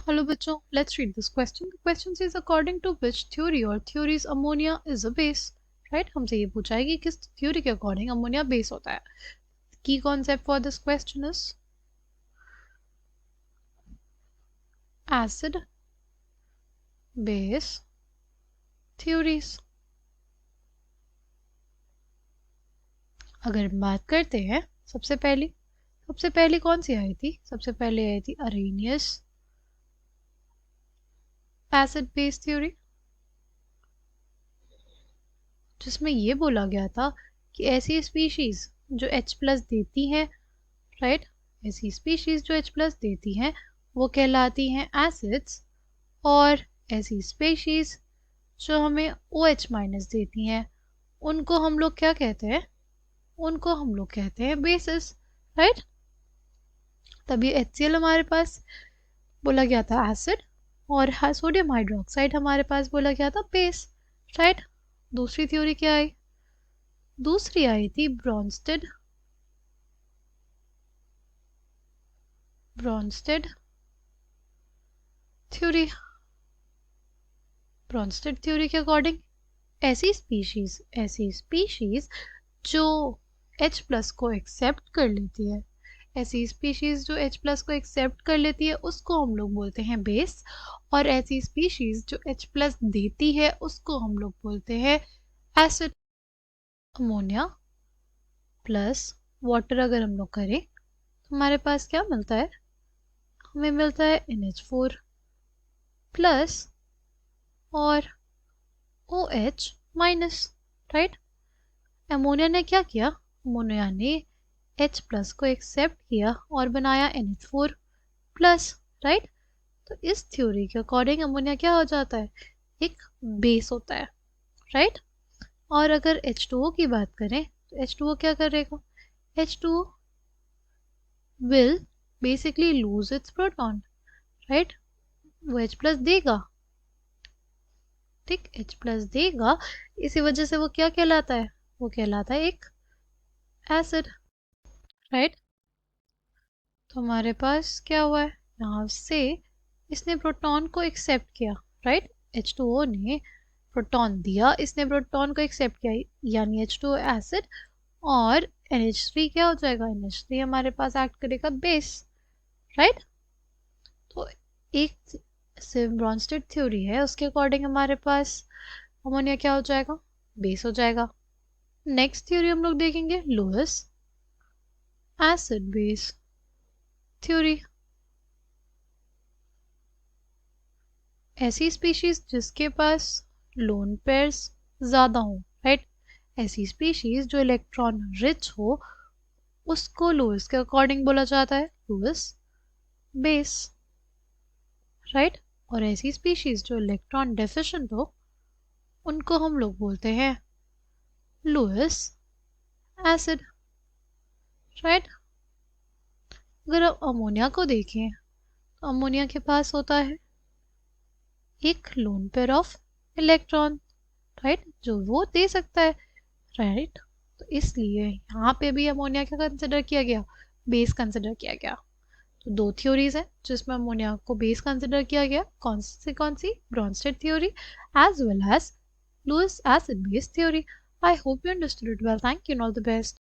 Hello बच्चों, let's read this question. The question says according to which theory or theories ammonia is a base. Right? हमसे ये पूछा है कि किस theory के according ammonia base होता है. Key concept for this question is acid base theories. अगर बात करते हैं सबसे पहली कौन सी आई थी? सबसे पहले आई थी Arrhenius acid base theory, जिसमें ये बोला गया था कि ऐसी स्पीशीज जो H प्लस देती हैं, राइट, ऐसी स्पीशीज जो H प्लस देती हैं वो कहलाती हैं एसिड्स, और ऐसी स्पीशीज जो हमें OH माइनस देती हैं उनको हम लोग क्या कहते हैं? उनको हम लोग कहते हैं बेसिस, राइट. तभी HCl हमारे पास बोला गया था एसिड, और सोडियम हाइड्रोक्साइड हमारे पास बोला गया था बेस, राइट. दूसरी थ्योरी क्या आई? दूसरी आई थी ब्रॉन्स्टेड थ्योरी. ब्रॉन्स्टेड थ्योरी के अकॉर्डिंग ऐसी स्पीशीज जो H प्लस को एक्सेप्ट कर लेती है, ऐसी स्पीशीज जो H प्लस को एक्सेप्ट कर लेती है उसको हम लोग बोलते हैं बेस, और ऐसी स्पीशीज जो H प्लस देती है उसको हम लोग बोलते हैं एसिड. अमोनिया प्लस वाटर अगर हम लोग करें तो हमारे पास क्या मिलता है? हमें मिलता है NH4 प्लस और OH माइनस, राइट. अमोनिया ने क्या किया? अमोनिया ने H प्लस को एक्सेप्ट किया और बनाया NH4 प्लस, राइट. तो इस थ्योरी के अकॉर्डिंग अमोनिया क्या हो जाता है? एक बेस होता है, राइट. और अगर H2O की बात करें तो H2O क्या करेगा? H2O will basically lose its proton, right. वो H प्लस देगा, ठीक, H प्लस देगा, इसी वजह से वो क्या कहलाता है? वो कहलाता है एक एसिड, राइट. तो हमारे पास क्या हुआ है? यहाँ से इसने प्रोटॉन को एक्सेप्ट किया, राइट. H2O ने प्रोटॉन दिया, इसने प्रोटॉन को एक्सेप्ट किया, यानी H2O एसिड, और NH3 क्या हो जाएगा? NH3 हमारे पास एक्ट करेगा बेस, राइट. तो एक ब्रॉन्स्टेड थ्योरी है, उसके अकॉर्डिंग हमारे पास अमोनिया क्या हो जाएगा? बेस हो जाएगा. नेक्स्ट थ्योरी हम लोग देखेंगे लुईस एसिड बेस थ्योरी. ऐसी स्पीशीज जिसके पास लोन पेयर्स ज़्यादा हो, राइट, ऐसी स्पीशीज जो इलेक्ट्रॉन रिच हो उसको लुईस के अकॉर्डिंग बोला जाता है लुईस बेस, राइट. और ऐसी स्पीशीज जो इलेक्ट्रॉन डेफिशिएंट हो उनको हम लोग बोलते हैं लुईस एसिड, राइट. अगर आप अमोनिया को देखें तो अमोनिया के पास होता है एक lone pair of electron, right, जो वो दे सकता है, राइट. तो इसलिए यहाँ पे भी अमोनिया क्या कंसिडर किया गया? बेस कंसिडर किया गया. तो दो थ्योरीज हैं जिसमें अमोनिया को बेस कंसिडर किया गया. कौन सी? Bronsted theory as well as Lewis acid base theory. I hope you understood it well. Thank you and all the best.